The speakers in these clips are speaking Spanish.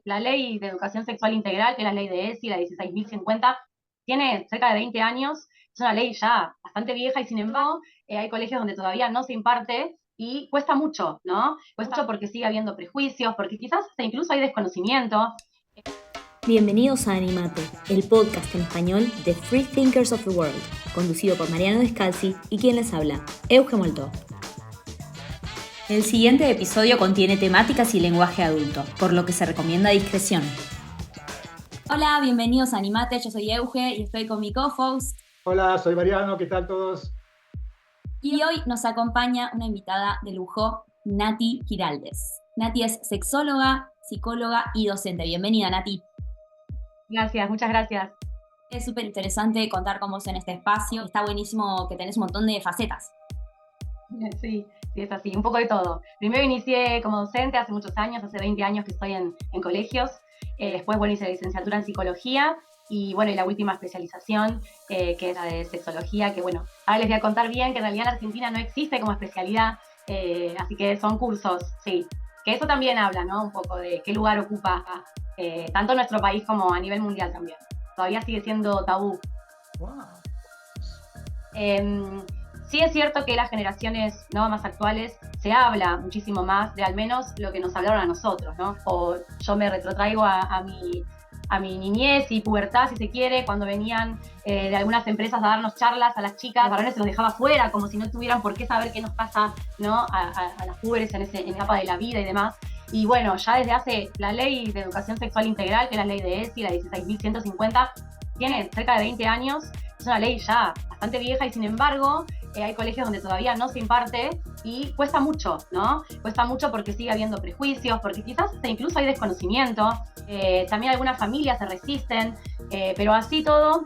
La ley de educación sexual integral, que es la ley de ESI, la 16.050, tiene cerca de 20 años, es una ley ya bastante vieja y sin embargo hay colegios donde todavía no se imparte y cuesta mucho, ¿no? Cuesta mucho porque sigue habiendo prejuicios, porque quizás hasta incluso hay desconocimiento. Bienvenidos a Animate, el podcast en español de Free Thinkers of the World, conducido por Mariano Descalzi y quien les habla, Euge Moltó. El siguiente episodio contiene temáticas y lenguaje adulto, por lo que se recomienda discreción. Hola, bienvenidos a Animate, yo soy Euge y estoy con mi co-host. Hola, soy Mariano, ¿qué tal todos? Y hoy nos acompaña una invitada de lujo, Nati Giraldes. Nati es sexóloga, psicóloga y docente. Bienvenida, Nati. Gracias, muchas gracias. Es súper interesante contar con vos en este espacio. Está buenísimo que tenés un montón de facetas. Sí, es así, un poco de todo. Primero inicié como docente hace muchos años, hace 20 años que estoy en colegios. Después, hice la licenciatura en psicología y, y la última especialización, que es la de sexología, que, ahora les voy a contar bien que en realidad en Argentina no existe como especialidad, así que son cursos, sí. Que eso también habla, ¿no? Un poco de qué lugar ocupa tanto nuestro país como a nivel mundial también. Todavía sigue siendo tabú. Wow. Sí es cierto que las generaciones más actuales se habla muchísimo más de al menos lo que nos hablaron a nosotros, ¿no? O yo me retrotraigo a mi niñez y pubertad, si se quiere, cuando venían de algunas empresas a darnos charlas a las chicas, los varones se los dejaba fuera, como si no tuvieran por qué saber qué nos pasa, ¿no? a las púberes en esa etapa de la vida y demás. Y ya desde hace la ley de educación sexual integral, que es la ley de ESI, la 16.150, tiene cerca de 20 años, es una ley ya bastante vieja y sin embargo hay colegios donde todavía no se imparte y cuesta mucho, ¿no? Cuesta mucho porque sigue habiendo prejuicios, porque quizás hasta incluso hay desconocimiento, también algunas familias se resisten, pero así todo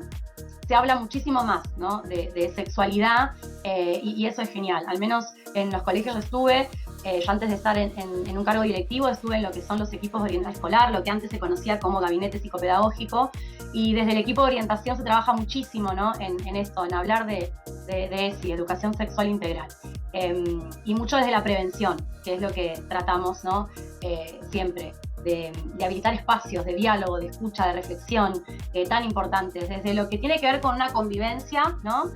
se habla muchísimo más, ¿no? de sexualidad y eso es genial. Al menos en los colegios estuve, yo antes de estar en un cargo directivo estuve en lo que son los equipos de orientación escolar, lo que antes se conocía como gabinete psicopedagógico, y desde el equipo de orientación se trabaja muchísimo, ¿no? en esto, en hablar de ESI, educación sexual integral. Y mucho desde la prevención, que es lo que tratamos, ¿no? Siempre. De habilitar espacios de diálogo, de escucha, de reflexión, tan importantes, desde lo que tiene que ver con una convivencia, ¿no?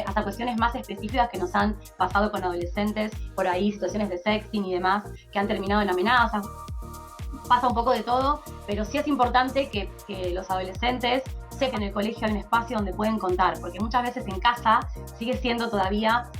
Hasta cuestiones más específicas que nos han pasado con adolescentes, por ahí situaciones de sexting y demás, que han terminado en amenazas. Pasa un poco de todo, pero sí es importante que los adolescentes sepan que en el colegio hay un espacio donde pueden contar, porque muchas veces en casa sigue siendo todavía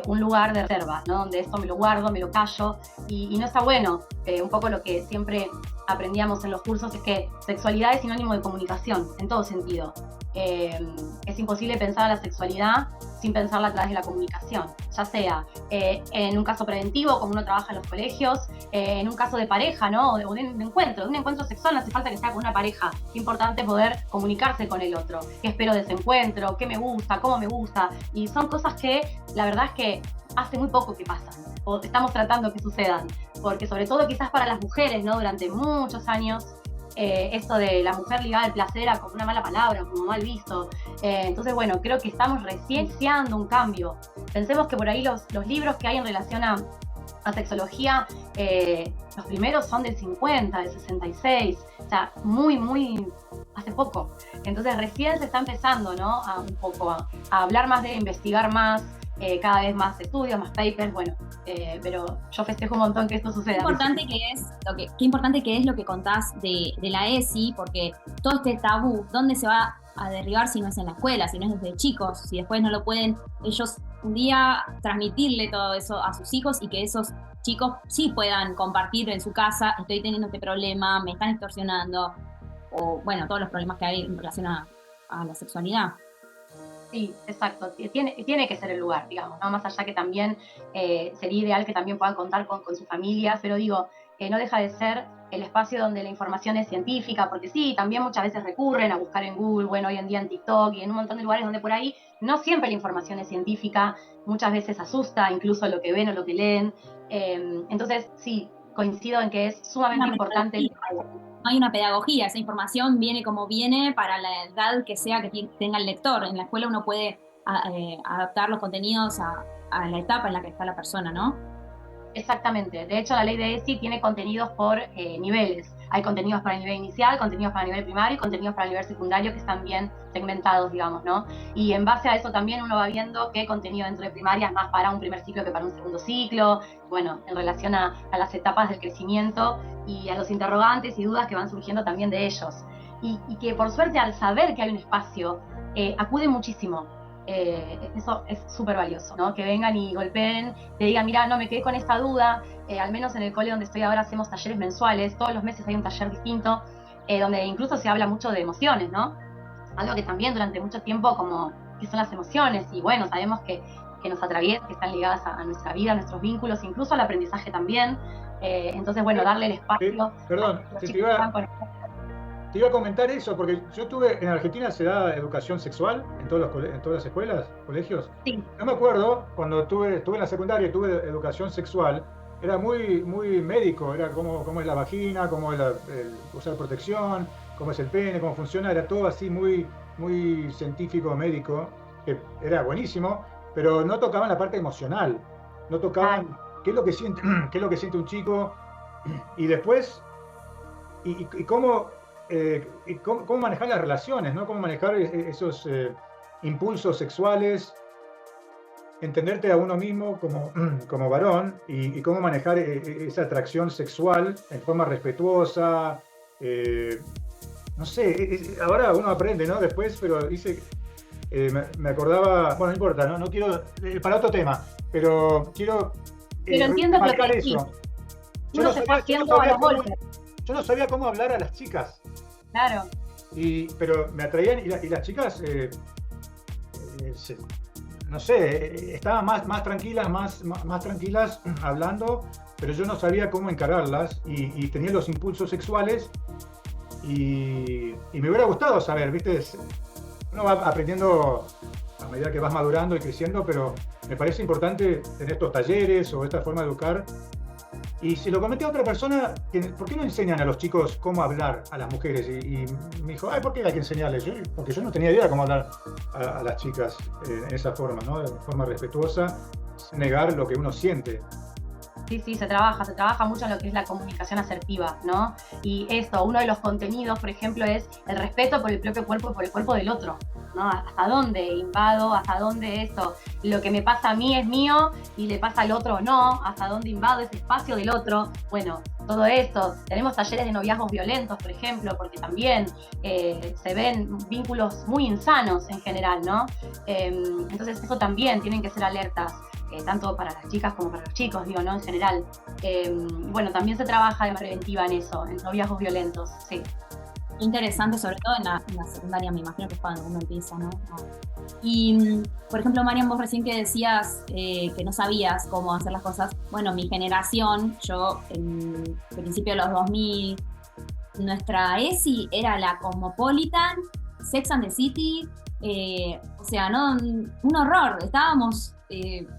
un lugar de reserva, ¿no? Donde esto me lo guardo, me lo callo, y no está bueno. Un poco lo que siempre aprendíamos en los cursos es que sexualidad es sinónimo de comunicación, en todo sentido. Es imposible pensar a la sexualidad sin pensarla a través de la comunicación, ya sea en un caso preventivo, como uno trabaja en los colegios, en un caso de pareja, ¿no? de un encuentro sexual, no hace falta que sea con una pareja, es importante poder comunicarse con el otro, qué espero de ese encuentro, qué me gusta, cómo me gusta, y son cosas que la verdad es que hace muy poco que pasan, o estamos tratando que sucedan, porque sobre todo quizás para las mujeres, ¿no? Durante muchos años, esto de la mujer ligada al placer era como una mala palabra, como mal visto. Entonces, creo que estamos recién iniciando un cambio. Pensemos que por ahí los libros que hay en relación a sexología, los primeros son del 50, del 66, o sea, muy hace poco. Entonces recién se está empezando, ¿no? Un poco a hablar más de investigar más, cada vez más estudios, más papers, pero yo festejo un montón que esto suceda. Qué importante que es lo que contás de la ESI, porque todo este tabú, ¿dónde se va a derribar si no es en la escuela, si no es desde chicos, si después no lo pueden ellos un día transmitirle todo eso a sus hijos y que esos chicos sí puedan compartir en su casa, estoy teniendo este problema, me están extorsionando, o todos los problemas que hay en relación a la sexualidad. Sí, exacto. Tiene que ser el lugar, digamos, ¿no? Más allá que también sería ideal que también puedan contar con sus familias, pero no deja de ser el espacio donde la información es científica, porque sí, también muchas veces recurren a buscar en Google, hoy en día en TikTok y en un montón de lugares donde por ahí no siempre la información es científica, muchas veces asusta incluso lo que ven o lo que leen. Entonces, sí, coincido en que es sumamente importante. No hay una pedagogía, esa información viene como viene para la edad que sea que tenga el lector. En la escuela uno puede adaptar los contenidos a la etapa en la que está la persona, ¿no? Exactamente. De hecho, la ley de ESI tiene contenidos por niveles. Hay contenidos para el nivel inicial, contenidos para el nivel primario y contenidos para el nivel secundario que están bien segmentados, digamos, ¿no? Y en base a eso también uno va viendo qué contenido dentro de primaria es más para un primer ciclo que para un segundo ciclo, bueno, en relación a las etapas del crecimiento y a los interrogantes y dudas que van surgiendo también de ellos. Y que por suerte, al saber que hay un espacio, acude muchísimo. Eso es súper valioso, ¿no? Que vengan y golpeen, te digan, mira, no me quedé con esta duda, al menos en el cole donde estoy ahora hacemos talleres mensuales, todos los meses hay un taller distinto, donde incluso se habla mucho de emociones, ¿no? Algo que también durante mucho tiempo como, ¿qué son las emociones? Y bueno, sabemos que nos atraviesan, que están ligadas a nuestra vida, a nuestros vínculos, incluso al aprendizaje también, entonces bueno, darle el espacio. Perdón, te iba a comentar eso, porque yo en Argentina se da educación sexual en todas las escuelas, colegios. Sí. No me acuerdo, cuando estuve en la secundaria y tuve educación sexual, era muy médico, era cómo es la vagina, cómo es usar protección, cómo es el pene, cómo funciona, era todo así muy científico, médico, que era buenísimo, pero no tocaban la parte emocional, no tocaban qué es lo que siente un chico, y después, y cómo manejar las relaciones, ¿no? Cómo manejar esos impulsos sexuales, entenderte a uno mismo como varón y cómo manejar esa atracción sexual en forma respetuosa. No sé, ahora uno aprende, ¿no? Después, pero me acordaba, bueno, no importa, no quiero, para otro tema, pero quiero entiendo lo que eso. Uno se fue haciendo a los golpes. Yo no sabía cómo hablar a las chicas. Claro. Pero me atraían y las chicas, no sé, estaban más tranquilas, más tranquilas hablando, pero yo no sabía cómo encararlas y tenía los impulsos sexuales y me hubiera gustado saber, ¿viste? Uno va aprendiendo a medida que vas madurando y creciendo, pero me parece importante tener estos talleres o esta forma de educar. Y se lo comenté a otra persona, ¿por qué no enseñan a los chicos cómo hablar a las mujeres? Y me dijo, ¿por qué hay que enseñarles? Porque yo no tenía idea de cómo hablar a las chicas en esa forma, ¿no? De forma respetuosa, negar lo que uno siente. Sí, se trabaja mucho en lo que es la comunicación asertiva, ¿no? Y uno de los contenidos, por ejemplo, es el respeto por el propio cuerpo y por el cuerpo del otro, ¿no? Hasta dónde invado, hasta dónde lo que me pasa a mí es mío y le pasa al otro no, hasta dónde invado ese espacio del otro. Bueno, todo esto. Tenemos talleres de noviazgos violentos, por ejemplo, porque también se ven vínculos muy insanos en general, ¿no? Entonces eso también tienen que ser alertas. Tanto para las chicas como para los chicos, digo, ¿no? En general. Bueno, también se trabaja de manera preventiva en eso, en noviazgos violentos, sí. Interesante, sobre todo en la secundaria, me imagino que es cuando uno empieza, ¿no? Y, por ejemplo, Marian, vos recién que decías que no sabías cómo hacer las cosas. Bueno, mi generación, yo en principio de los 2000, nuestra ESI era la Cosmopolitan, Sex and the City, o sea, ¿no? Un horror, estábamos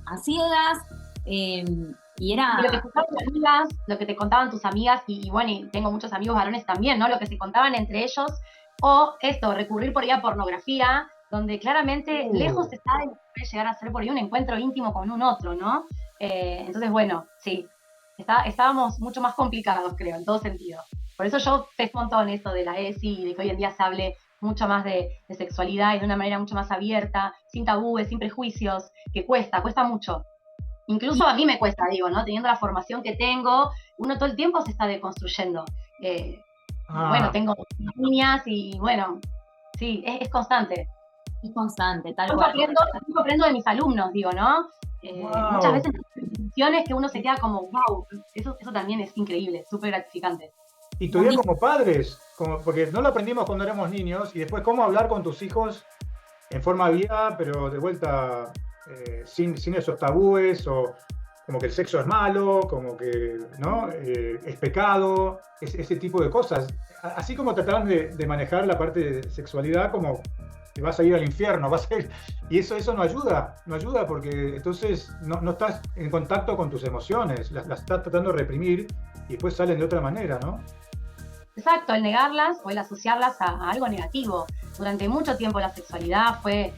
a ciegas, y era... Lo que contaban tus amigas, lo que te contaban tus amigas, y bueno, y tengo muchos amigos varones también, ¿no? Lo que se contaban entre ellos, o recurrir por ahí a pornografía, donde claramente lejos está de lo que puede llegar a ser por ahí un encuentro íntimo con un otro, ¿no? Entonces, bueno, sí, estábamos mucho más complicados, creo, en todo sentido. Por eso yo peso un montón esto de la ESI y de que hoy en día se hable mucho más de sexualidad y de una manera mucho más abierta, sin tabúes, sin prejuicios, que cuesta mucho. Incluso a mí me cuesta, digo, ¿no? Teniendo la formación que tengo, uno todo el tiempo se está deconstruyendo. Bueno, tengo niñas y bueno, sí, es constante. Es constante, tal cual. Yo aprendo de mis alumnos, digo, ¿no? Muchas veces decisiones que uno se queda como, wow, eso también es increíble, súper gratificante. Y todavía como padres, porque no lo aprendimos cuando éramos niños, y después cómo hablar con tus hijos en forma viva, pero de vuelta sin esos tabúes, o como que el sexo es malo, como que ¿no? Es pecado, ese tipo de cosas. Así como trataban de manejar la parte de sexualidad como que vas a ir al infierno, y eso no ayuda porque entonces no estás en contacto con tus emociones, las estás tratando de reprimir y después salen de otra manera, ¿no? Exacto, el negarlas o el asociarlas a algo negativo. Durante mucho tiempo la sexualidad fue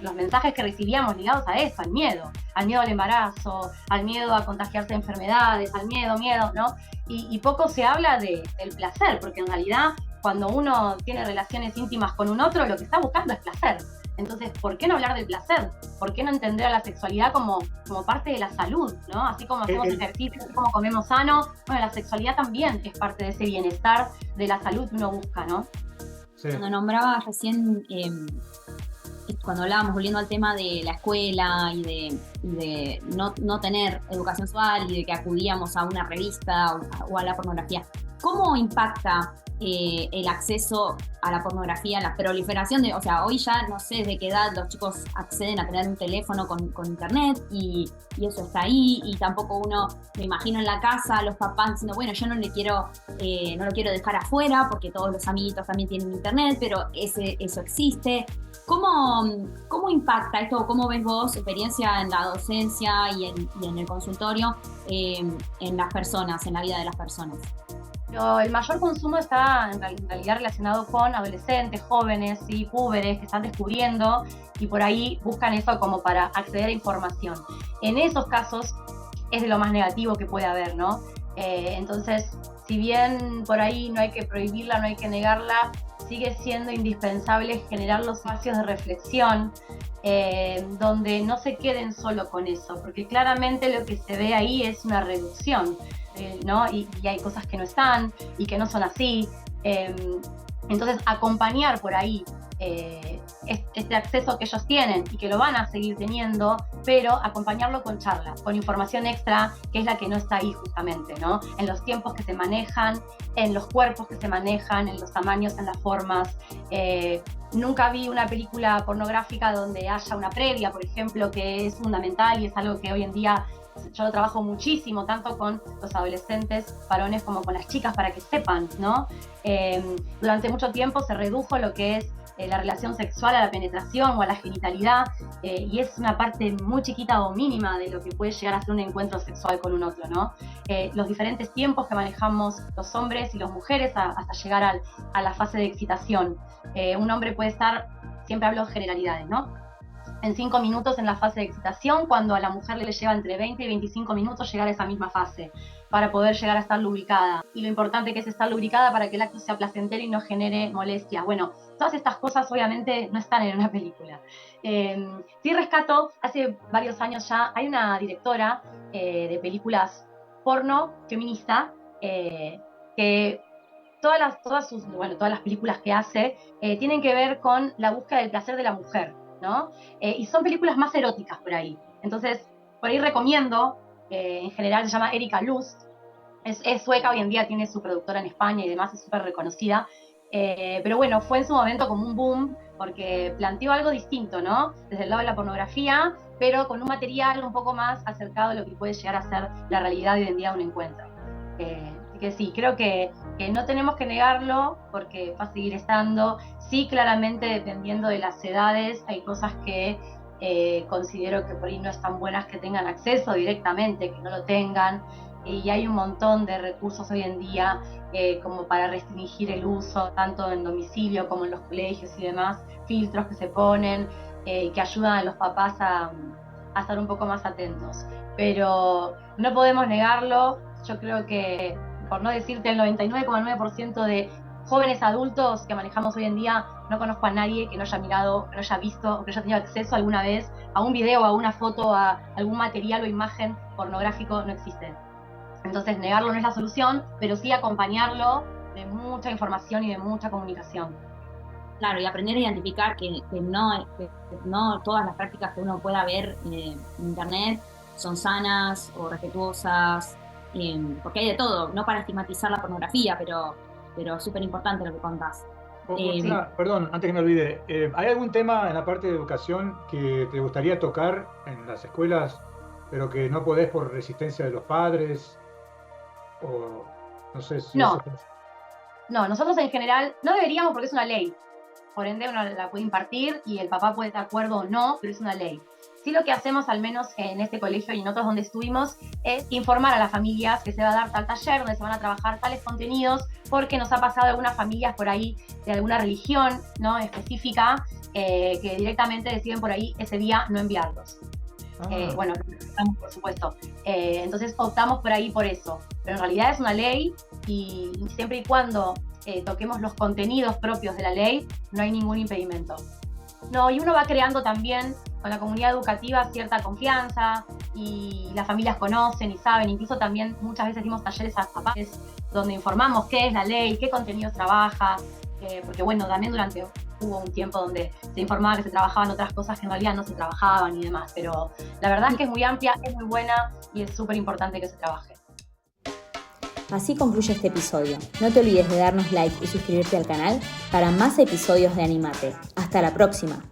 los mensajes que recibíamos ligados a eso, al miedo al embarazo, al miedo a contagiarse de enfermedades, al miedo, ¿no? Y poco se habla del placer, porque en realidad cuando uno tiene relaciones íntimas con un otro, lo que está buscando es placer. Entonces, ¿por qué no hablar del placer? ¿Por qué no entender a la sexualidad como parte de la salud, ¿no? Así como hacemos ejercicio, así como comemos sano, bueno, la sexualidad también es parte de ese bienestar de la salud que uno busca, ¿no? Sí. Cuando nombrabas recién, cuando hablábamos, volviendo al tema de la escuela y de no tener educación sexual y de que acudíamos a una revista o a la pornografía, ¿cómo impacta el acceso a la pornografía, la proliferación o sea, hoy ya no sé de qué edad los chicos acceden a tener un teléfono con internet y eso está ahí, y tampoco uno, me imagino en la casa, los papás diciendo, bueno, yo no lo quiero dejar afuera porque todos los amiguitos también tienen internet, pero eso existe. ¿Cómo impacta esto? ¿Cómo ves vos, experiencia en la docencia y en el consultorio, en las personas, en la vida de las personas? Pero el mayor consumo está en realidad relacionado con adolescentes, jóvenes, ¿sí? Púberes que están descubriendo y por ahí buscan eso como para acceder a información. En esos casos es de lo más negativo que puede haber, ¿no? Entonces, si bien por ahí no hay que prohibirla, no hay que negarla, sigue siendo indispensable generar los espacios de reflexión donde no se queden solo con eso, porque claramente lo que se ve ahí es una reducción. ¿No? Y hay cosas que no están y que no son así. Entonces, acompañar por ahí este acceso que ellos tienen y que lo van a seguir teniendo, pero acompañarlo con charlas, con información extra, que es la que no está ahí justamente, ¿no? En los tiempos que se manejan, en los cuerpos que se manejan, en los tamaños, en las formas. Nunca vi una película pornográfica donde haya una previa, por ejemplo, que es fundamental y es algo que hoy en día yo lo trabajo muchísimo, tanto con los adolescentes varones como con las chicas, para que sepan, ¿no? Durante mucho tiempo se redujo lo que es la relación sexual a la penetración o a la genitalidad, y es una parte muy chiquita o mínima de lo que puede llegar a ser un encuentro sexual con un otro, ¿no? Los diferentes tiempos que manejamos los hombres y las mujeres hasta llegar a la fase de excitación. Un hombre puede estar, siempre hablo de generalidades, ¿no? En 5 minutos en la fase de excitación, cuando a la mujer le lleva entre 20 y 25 minutos llegar a esa misma fase, para poder llegar a estar lubricada. Y lo importante que es estar lubricada para que el acto sea placentero y no genere molestias. Bueno, todas estas cosas obviamente no están en una película. Sí rescato, hace varios años ya, hay una directora de películas porno feminista que todas las películas que hace tienen que ver con la búsqueda del placer de la mujer, ¿no? Y son películas más eróticas por ahí. Entonces, por ahí recomiendo, en general se llama Erika Lust, es sueca, hoy en día tiene su productora en España y demás, es súper reconocida, pero bueno, fue en su momento como un boom, porque planteó algo distinto, ¿no? Desde el lado de la pornografía, pero con un material un poco más acercado a lo que puede llegar a ser la realidad hoy en día de un encuentro. Así que sí, creo que no tenemos que negarlo, porque va a seguir estando. Sí, claramente, dependiendo de las edades, hay cosas que considero que por ahí no están buenas que tengan acceso directamente, que no lo tengan, y hay un montón de recursos hoy en día como para restringir el uso, tanto en domicilio como en los colegios y demás, filtros que se ponen, que ayudan a los papás a estar un poco más atentos. Pero no podemos negarlo. Yo creo que, por no decirte el 99,9% de jóvenes adultos que manejamos hoy en día, no conozco a nadie que no haya mirado, que no haya visto o que haya tenido acceso alguna vez a un video, a una foto, a algún material o imagen pornográfico. No existe. Entonces, negarlo no es la solución, pero sí acompañarlo de mucha información y de mucha comunicación. Claro, y aprender a identificar que no todas las prácticas que uno pueda ver en internet son sanas o respetuosas, porque hay de todo, no para estigmatizar la pornografía, pero súper importante lo que contás. Perdón, antes que me olvide, ¿hay algún tema en la parte de educación que te gustaría tocar en las escuelas, pero que no podés por resistencia de los padres? O no sé si... No, nosotros en general no deberíamos, porque es una ley. Por ende, uno la puede impartir y el papá puede estar de acuerdo o no, pero es una ley. Sí, lo que hacemos, al menos en este colegio y en otros donde estuvimos, es informar a las familias que se va a dar tal taller, donde se van a trabajar tales contenidos, porque nos ha pasado algunas familias por ahí de alguna religión, ¿no?, específica, que directamente deciden por ahí ese día no enviarlos. Bueno, por supuesto. Entonces optamos por ahí por eso. Pero en realidad es una ley y siempre y cuando toquemos los contenidos propios de la ley, no hay ningún impedimento. No, y uno va creando también con la comunidad educativa cierta confianza y las familias conocen y saben. Incluso también muchas veces dimos talleres a papás donde informamos qué es la ley, qué contenidos trabaja, porque bueno, también hubo un tiempo donde se informaba que se trabajaban otras cosas que en realidad no se trabajaban y demás, pero la verdad es que es muy amplia, es muy buena y es súper importante que se trabaje. Así concluye este episodio. No te olvides de darnos like y suscribirte al canal para más episodios de Animate. Hasta la próxima.